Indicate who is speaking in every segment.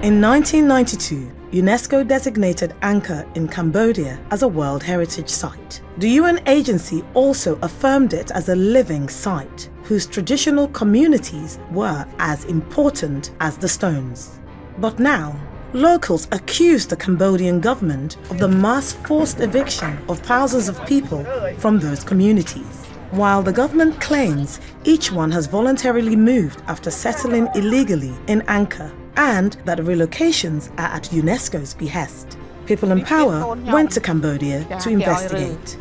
Speaker 1: In 1992, UNESCO designated Angkor in Cambodia as a World Heritage Site. The UN agency also affirmed it as a living site, whose traditional communities were as important as the stones. But now, locals accuse the Cambodian government of the mass forced eviction of thousands of people from those communities. While the government claims each one has voluntarily moved after settling illegally in Angkor, and that relocations are at UNESCO's behest. People in power went to Cambodia to investigate.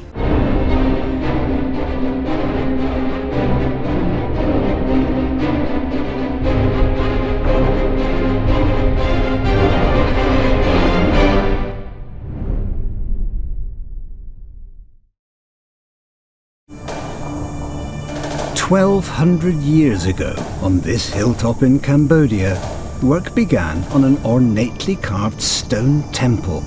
Speaker 2: "1,200 years ago, on this hilltop in Cambodia, work began on an ornately carved stone temple.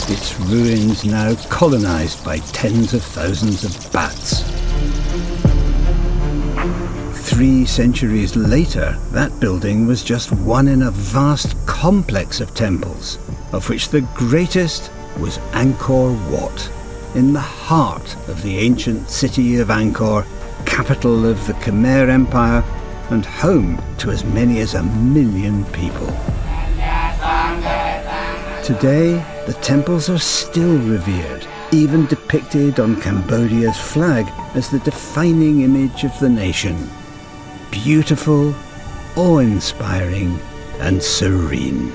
Speaker 2: Its ruins now colonized by tens of thousands of bats. 3 centuries later, that building was just one in a vast complex of temples, of which the greatest was Angkor Wat, in the heart of the ancient city of Angkor, capital of the Khmer Empire, and home to as many as 1 million people. Today, the temples are still revered, even depicted on Cambodia's flag as the defining image of the nation. Beautiful, awe-inspiring, and serene.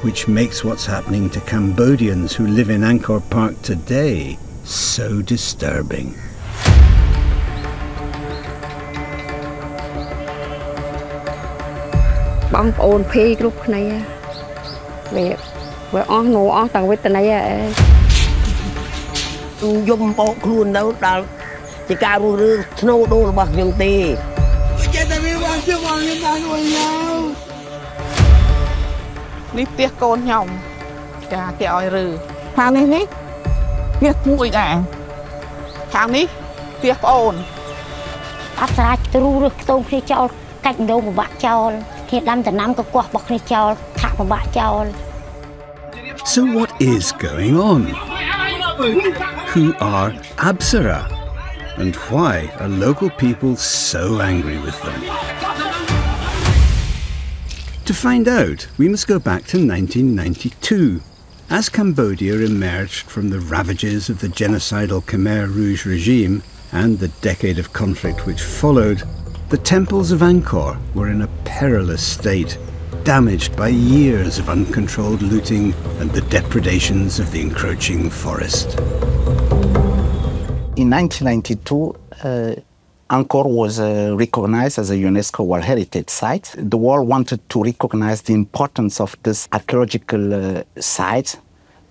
Speaker 2: Which makes what's happening to Cambodians who live in Angkor Park today so disturbing.
Speaker 3: Bang ôn phê lúc này về on ngủ on tầng với tầng này
Speaker 4: dùng bộ khuôn đâu đã chỉ cả một rư snow đô bằng những tì
Speaker 5: ní tiếc con nhộng cả cái oi rư
Speaker 3: hàng này ní
Speaker 5: tiếc mũi đảng hàng ní tiếc ôn
Speaker 6: áp ra tru được tôm khi cho cạnh đâu một bạn cho hiện năm từ năm có quả bọc khi cho thả một bạn cho.
Speaker 2: So what is going on? Who are Apsara? And why are local people so angry with them? To find out, we must go back to 1992. As Cambodia emerged from the ravages of the genocidal Khmer Rouge regime and the decade of conflict which followed, the temples of Angkor were in a perilous state, damaged by years of uncontrolled looting and the depredations of the encroaching forest.
Speaker 7: In 1992, Angkor was recognized as a UNESCO World Heritage Site. The world wanted to recognize the importance of this archaeological site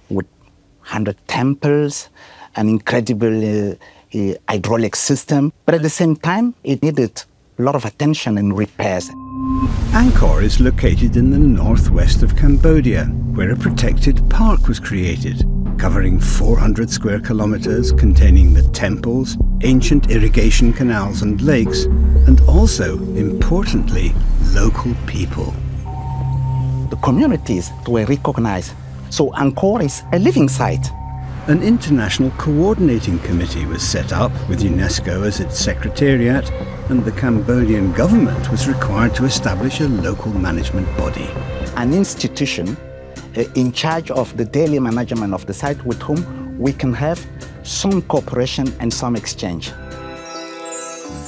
Speaker 7: with 100 temples, an incredible hydraulic system, but at the same time, it needed a lot of attention and repairs.
Speaker 2: Angkor is located in the northwest of Cambodia, where a protected park was created, covering 400 square kilometers containing the temples, ancient irrigation canals and lakes, and also, importantly, local people.
Speaker 7: The communities were recognized, so Angkor is a living site.
Speaker 2: An international coordinating committee was set up with UNESCO as its secretariat, and the Cambodian government was required to establish a local management body.
Speaker 7: An institution in charge of the daily management of the site with whom we can have some cooperation and some exchange.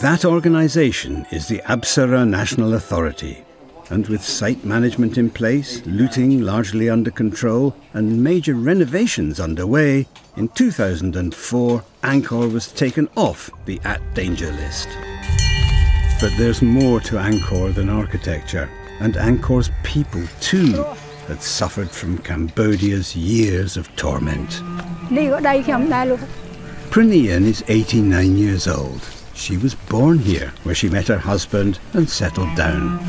Speaker 2: That organization is the Apsara National Authority. And with site management in place, looting largely under control, and major renovations underway, in 2004, Angkor was taken off the At Danger list. But there's more to Angkor than architecture, and Angkor's people too had suffered from Cambodia's years of torment. Prinian is 89 years old. She was born here, where she met her husband and settled down.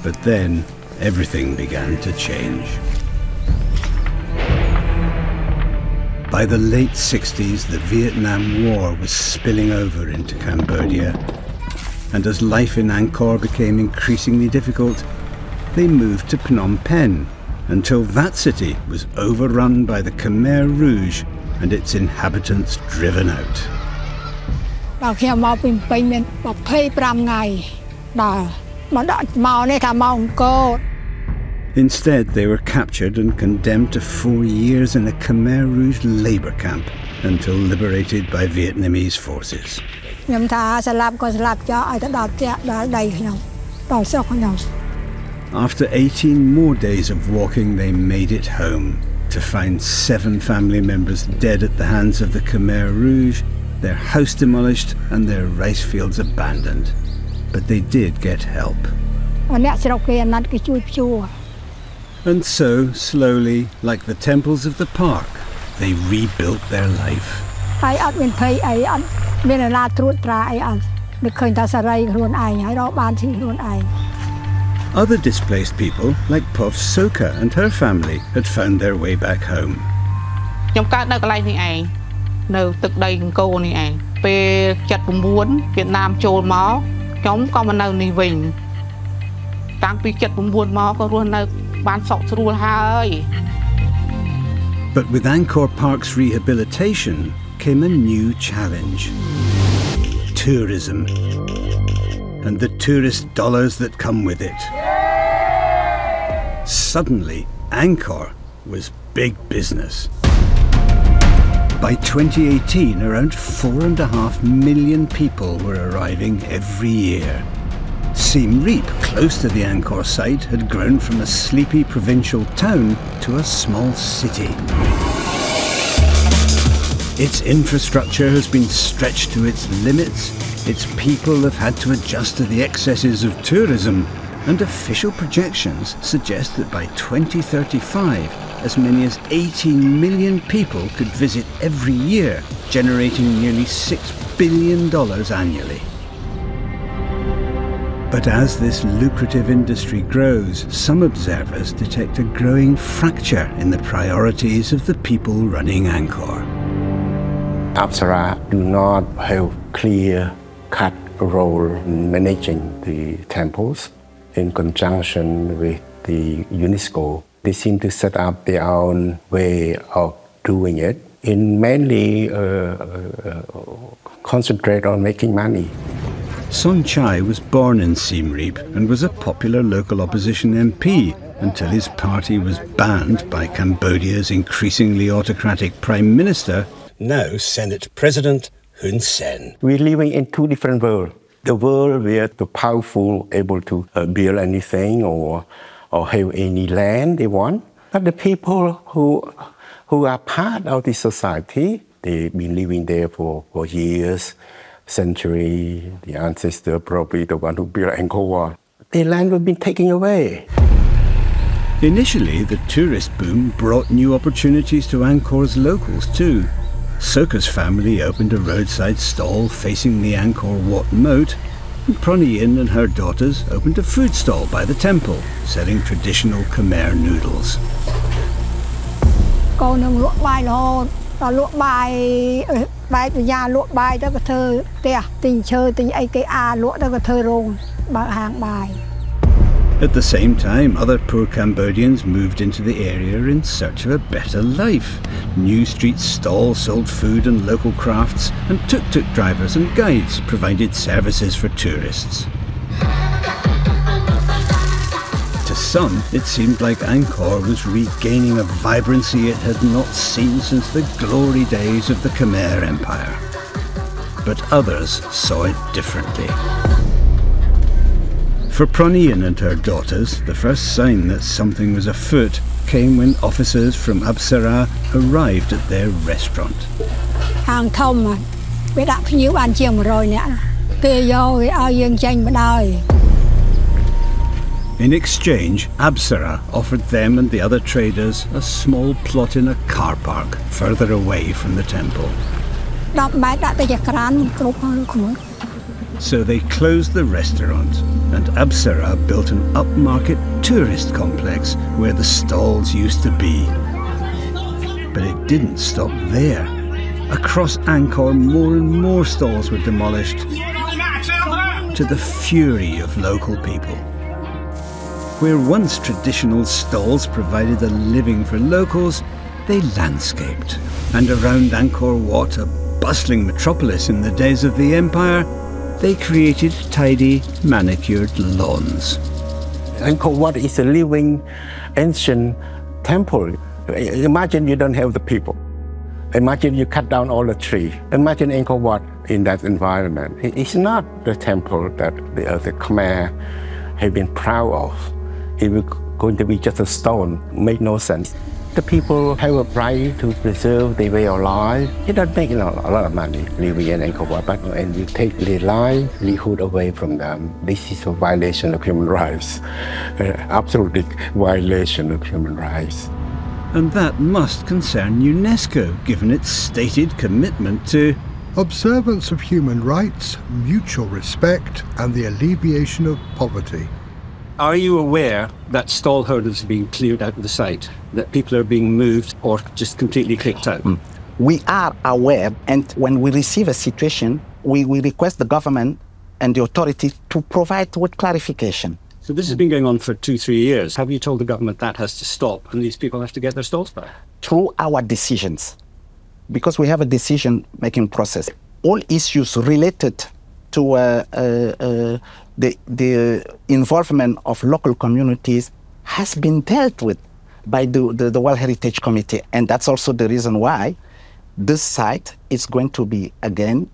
Speaker 2: But then, everything began to change. By the late 60s, the Vietnam War was spilling over into Cambodia. And as life in Angkor became increasingly difficult, they moved to Phnom Penh, until that city was overrun by the Khmer Rouge and its inhabitants driven out. Instead, they were captured and condemned to 4 years in a Khmer Rouge labour camp until liberated by Vietnamese forces. After 18 more days of walking, they made it home, to find 7 family members dead at the hands of the Khmer Rouge, their house demolished and their rice fields abandoned. But they did get help. And so, slowly, like the temples of the park, they rebuilt their life. Other displaced people, like Pov Soka and her family, had found their way back home. But with Angkor Park's rehabilitation came a new challenge: tourism and the tourist dollars that come with it. Suddenly, Angkor was big business. By 2018, around 4.5 million people were arriving every year. Siem Reap, close to the Angkor site, had grown from a sleepy provincial town to a small city. Its infrastructure has been stretched to its limits, its people have had to adjust to the excesses of tourism, and official projections suggest that by 2035, as many as 18 million people could visit every year, generating nearly $6 billion annually. But as this lucrative industry grows, some observers detect a growing fracture in the priorities of the people running Angkor.
Speaker 8: Apsara do not have clear-cut role in managing the temples. In conjunction with the UNESCO, they seem to set up their own way of doing it, and mainly concentrate on making money.
Speaker 2: Son Chai was born in Siem Reap and was a popular local opposition MP until his party was banned by Cambodia's increasingly autocratic Prime Minister, now Senate President Hun Sen.
Speaker 8: We're living in two different worlds. The world where the powerful are able to build anything or have any land they want. But the people who are part of the society, they've been living there for years, century, the ancestor probably the one who built Angkor Wat. Their land was being taken away.
Speaker 2: Initially, the tourist boom brought new opportunities to Angkor's locals too. Soka's family opened a roadside stall facing the Angkor Wat moat, and Proniyin and her daughters opened a food stall by the temple, selling traditional Khmer noodles. At the same time, other poor Cambodians moved into the area in search of a better life. New street stalls sold food and local crafts, and tuk-tuk drivers and guides provided services for tourists. To some, it seemed like Angkor was regaining a vibrancy it had not seen since the glory days of the Khmer Empire. But others saw it differently. For Proniyin and her daughters, the first sign that something was afoot came when officers from Apsara arrived at their restaurant. In exchange, Apsara offered them and the other traders a small plot in a car park further away from the temple. So they closed the restaurant, and Apsara built an upmarket tourist complex where the stalls used to be. But it didn't stop there. Across Angkor, more and more stalls were demolished, to the fury of local people. Where once traditional stalls provided a living for locals, they landscaped. And around Angkor Wat, a bustling metropolis in the days of the empire, they created tidy, manicured lawns.
Speaker 8: Angkor Wat is a living, ancient temple. Imagine you don't have the people. Imagine you cut down all the trees. Imagine Angkor Wat in that environment. It's not the temple that the Khmer have been proud of. It was going to be just a stone. Make no sense. The people have a right to preserve their way of life. You don't make a lot of money living in Angkor Wat, but and you take their livelihood away from them. This is a violation of human rights. Absolute violation of human rights.
Speaker 2: And that must concern UNESCO, given its stated commitment to
Speaker 9: observance of human rights, mutual respect, and the alleviation of poverty.
Speaker 10: Are you aware that stall holders are being cleared out of the site, that people are being moved or just completely kicked out?
Speaker 7: We are aware, and when we receive a situation, we request the government and the authority to provide with clarification.
Speaker 10: So this has been going on for 2-3 years. Have you told the government that has to stop and these people have to get their stalls back?
Speaker 7: Through our decisions, because we have a decision-making process, all issues related to the involvement of local communities has been dealt with by the World Heritage Committee. And that's also the reason why this site is going to be again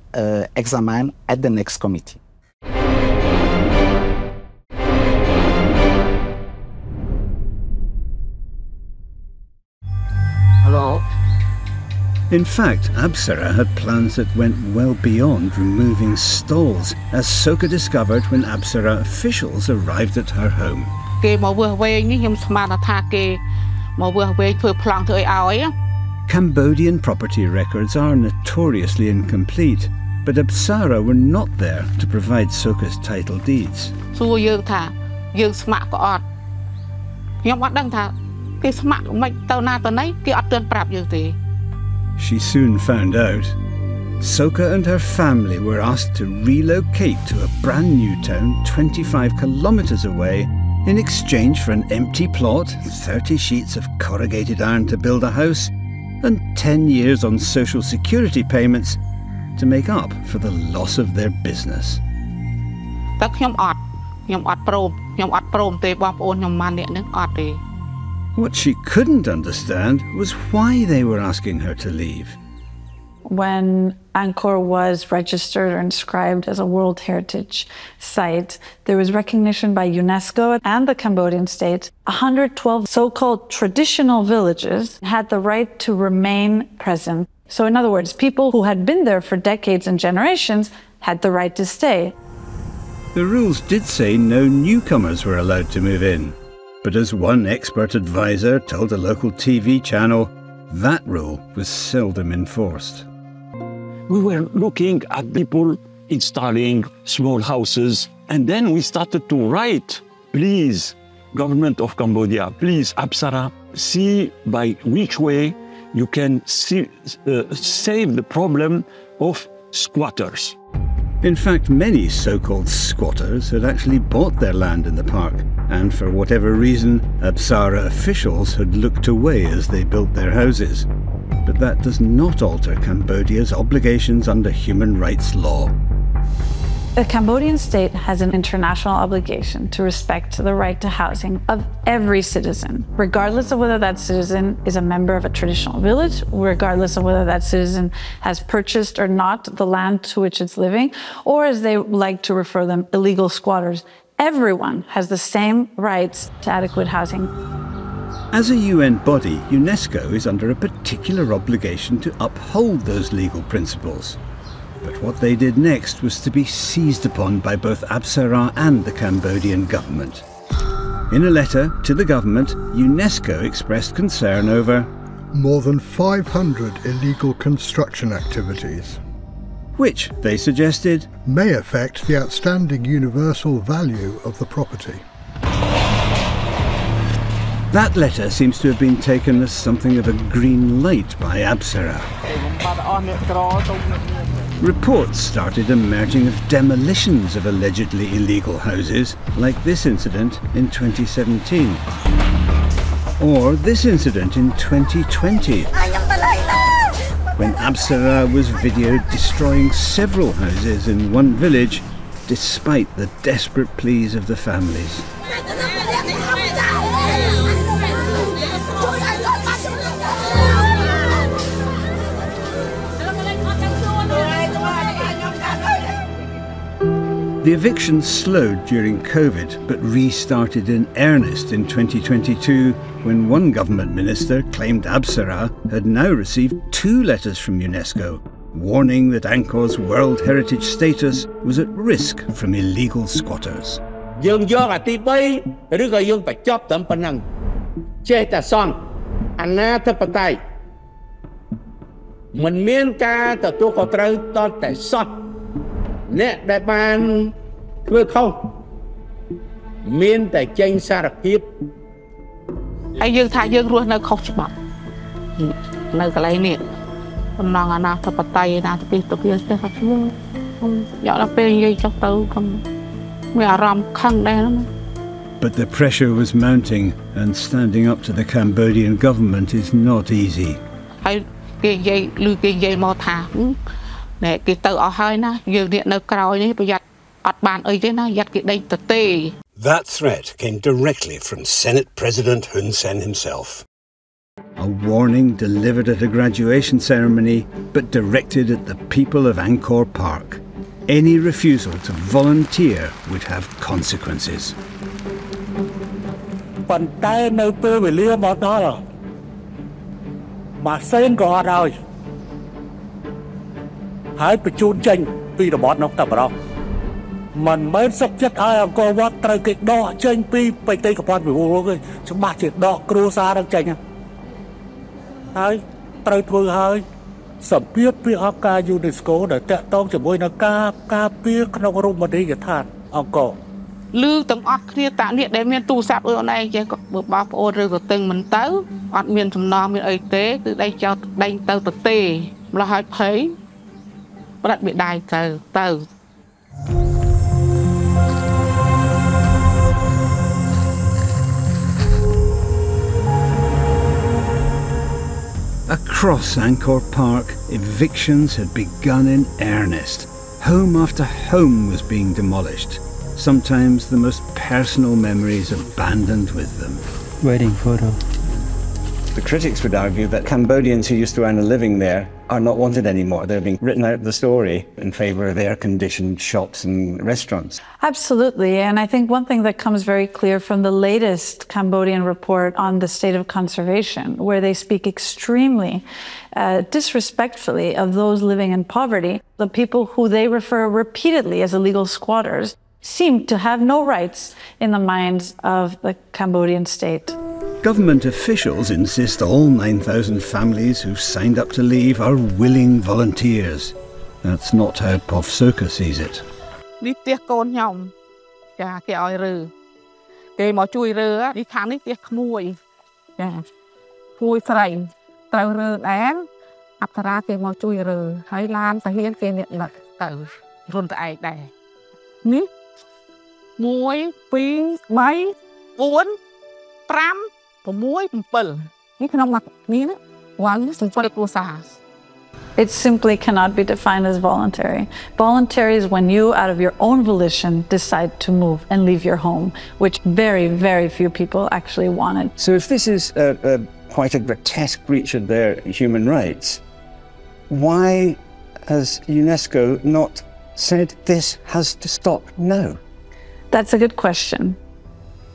Speaker 7: examined at the next committee.
Speaker 5: Hello.
Speaker 2: In fact, Apsara had plans that went well beyond removing stalls, as Soka discovered when Apsara officials arrived at her home. Cambodian property records are notoriously incomplete, but Apsara were not there to provide Soka's title deeds. She soon found out. Soka and her family were asked to relocate to a brand new town 25 kilometers away in exchange for an empty plot, 30 sheets of corrugated iron to build a house, and 10 years on social security payments to make up for the loss of their business. What she couldn't understand was why they were asking her to leave.
Speaker 11: When Angkor was registered or inscribed as a World Heritage Site, there was recognition by UNESCO and the Cambodian state. 112 so-called traditional villages had the right to remain present. So in other words, people who had been there for decades and generations had the right to stay.
Speaker 2: The rules did say no newcomers were allowed to move in. But as one expert advisor told a local TV channel, that rule was seldom enforced.
Speaker 12: We were looking at people installing small houses, and then we started to write, please, government of Cambodia, please, Apsara, see by which way you can save the problem of squatters.
Speaker 2: In fact, many so-called squatters had actually bought their land in the park, and for whatever reason, Apsara officials had looked away as they built their houses. But that does not alter Cambodia's obligations under human rights law.
Speaker 11: The Cambodian state has an international obligation to respect the right to housing of every citizen, regardless of whether that citizen is a member of a traditional village, regardless of whether that citizen has purchased or not the land to which it's living, or as they like to refer them, illegal squatters. Everyone has the same rights to adequate housing.
Speaker 2: As a UN body, UNESCO is under a particular obligation to uphold those legal principles. But what they did next was to be seized upon by both Apsara and the Cambodian government. In a letter to the government, UNESCO expressed concern over
Speaker 9: more than 500 illegal construction activities,
Speaker 2: which, they suggested,
Speaker 9: may affect the outstanding universal value of the property.
Speaker 2: That letter seems to have been taken as something of a green light by Apsara. Reports started emerging of demolitions of allegedly illegal houses, like this incident in 2017. Or this incident in 2020, when Apsara was videoed destroying several houses in one village, despite the desperate pleas of the families. The evictions slowed during COVID, but restarted in earnest in 2022, when one government minister claimed Apsara had now received 2 letters from UNESCO, warning that Angkor's World Heritage status was at risk from illegal squatters. But the pressure was mounting, and standing up to the Cambodian government is not easy. That threat came directly from Senate President Hun Sen himself. A warning delivered at a graduation ceremony, but directed at the people of Angkor Park. Any refusal to volunteer would have consequences. Across Angkor Park, evictions had begun in earnest. Home after home was being demolished, sometimes the most personal memories abandoned with them.
Speaker 13: Wedding photo.
Speaker 2: The critics would argue that Cambodians who used to earn a living there are not wanted anymore. They're being written out of the story in favour of air-conditioned shops and restaurants.
Speaker 11: Absolutely, and I think one thing that comes very clear from the latest Cambodian report on the state of conservation, where they speak extremely disrespectfully of those living in poverty, the people who they refer repeatedly as illegal squatters, seem to have no rights in the minds of the Cambodian state.
Speaker 2: Government officials insist all 9,000 families who've signed up to leave are willing volunteers. That's not how Povsoka sees it.
Speaker 11: It simply cannot be defined as voluntary. Voluntary is when you, out of your own volition, decide to move and leave your home, which very, very few people actually wanted.
Speaker 2: So if this is quite a grotesque breach of their human rights, why has UNESCO not said this has to stop now?
Speaker 11: That's a good question.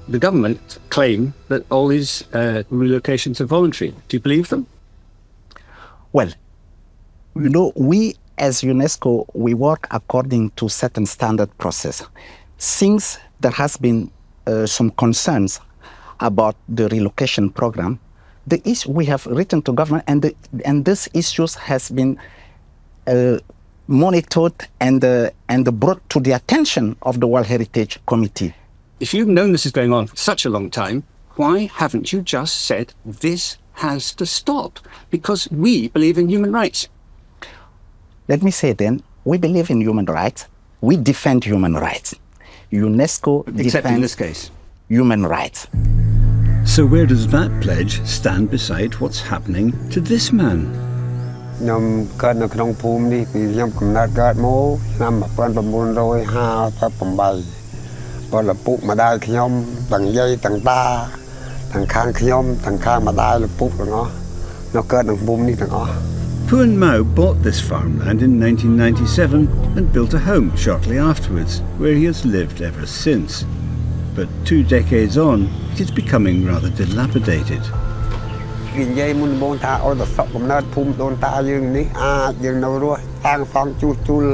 Speaker 10: The government claim that all these relocations are voluntary. Do you believe them?
Speaker 7: Well, you know, we as UNESCO, we work according to certain standard process. Since there has been some concerns about the relocation program, we have written to government, and this issues has been monitored and brought to the attention of the World Heritage Committee.
Speaker 10: If you've known this is going on for such a long time, why haven't you just said this has to stop? Because we believe in human rights.
Speaker 7: Let me say then, We believe in human rights. We defend human rights. UNESCO
Speaker 2: Except
Speaker 7: defends
Speaker 2: in this case.
Speaker 7: human rights.
Speaker 2: So where does that pledge stand beside what's happening to this man?
Speaker 13: ខ្ញុំកើតនៅក្នុងភូមិនេះពីខ្ញុំកំណើតកើតមកឆ្នាំ1958ពលឪពុកម្ដាយខ្ញុំទាំងយាយទាំងតាទាំងខាងខ្ញុំទាំងខាងម្ដាយឪពុកទាំងអស់នៅកើតនៅភូមិនេះទាំងអស់
Speaker 2: Pun Mao bought this farmland in 1997 and built a home shortly afterwards, where he has lived ever since. But 2 decades on, it is becoming rather dilapidated.
Speaker 13: និយាយមុនដំបូងថាអត់ទៅសក់កំណើតភូមិដូនតាយើងនេះអាចយើងនៅរស់តាំងសង់ជួសជុល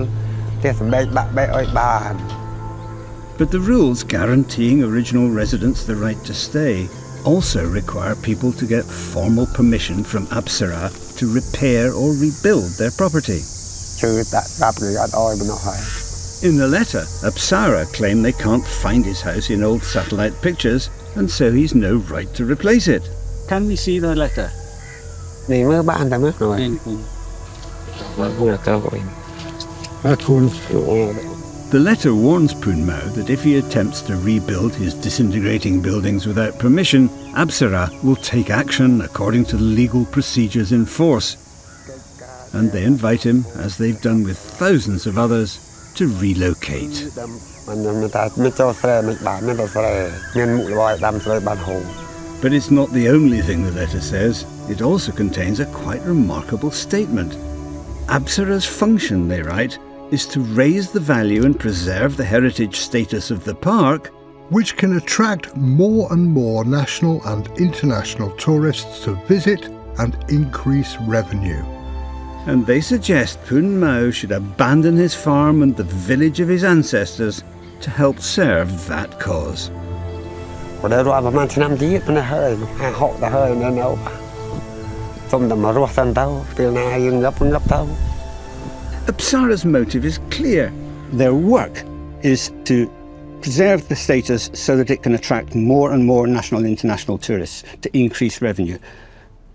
Speaker 13: ផ្ទះសម្បែងបាក់បែកឲ្យបាន
Speaker 2: But the rules guaranteeing original residents the right to stay also require people to get formal permission from Apsara to repair or rebuild their property. In the letter, Apsara claim they can't find his house in old satellite pictures, and so he's no right to replace it.
Speaker 10: Can we see the letter?
Speaker 2: The letter warns Pun Mao that if he attempts to rebuild his disintegrating buildings without permission, Apsara will take action according to the legal procedures in force. And they invite him, as they've done with thousands of others, to relocate. But it's not the only thing the letter says. It also contains a quite remarkable statement. Apsara's function, they write, is to raise the value and preserve the heritage status of the park,
Speaker 9: which can attract more and more national and international tourists to visit and increase revenue.
Speaker 2: And they suggest Pun Mao should abandon his farm and the village of his ancestors to help serve that cause. Apsara's motive is clear.
Speaker 10: Their work is to preserve the status so that it can attract more and more national and international tourists to increase revenue.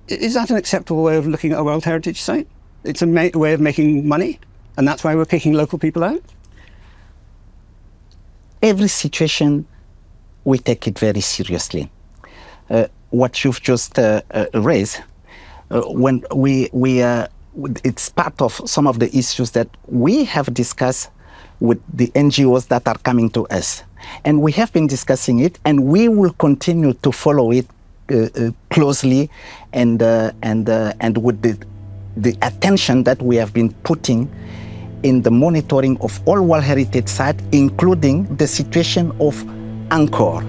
Speaker 10: Is that an acceptable way of looking at a World Heritage Site? It's a way of making money, and that's why we're kicking local people out?
Speaker 7: Every situation, we take it very seriously. What you've just raised, when it's part of some of the issues that we have discussed with the NGOs that are coming to us. And we have been discussing it, and we will continue to follow it closely and with the attention that we have been putting in the monitoring of all World Heritage sites, including the situation of Angkor.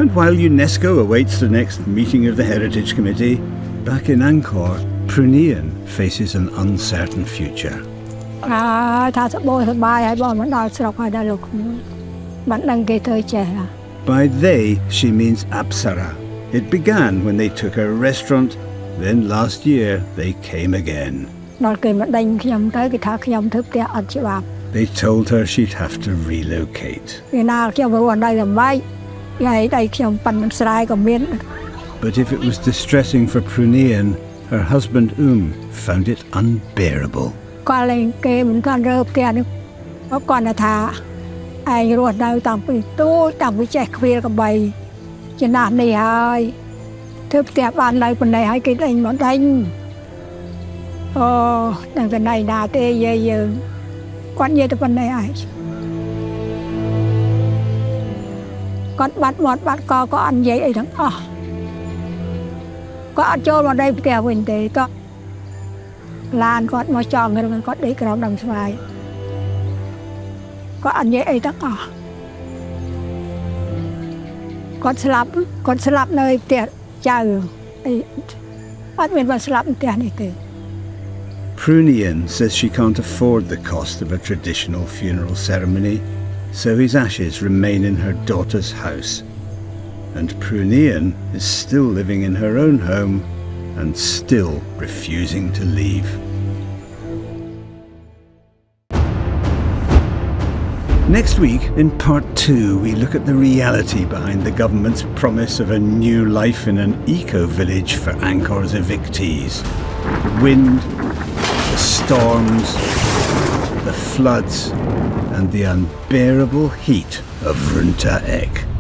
Speaker 2: And while UNESCO awaits the next meeting of the Heritage Committee, back in Angkor, Prunian faces an uncertain future. By they, she means Apsara. It began when they took a restaurant, then last year they came again. They told her she'd have to relocate. But if it was distressing for Prunian, her husband found it unbearable. Prunian says she can't afford the cost of a traditional funeral ceremony, so his ashes remain in her daughter's house. And Prunian is still living in her own home and still refusing to leave. Next week, in part 2, we look at the reality behind the government's promise of a new life in an eco-village for Angkor's evictees. The wind, the storms, the floods, and the unbearable heat of Runta Ek.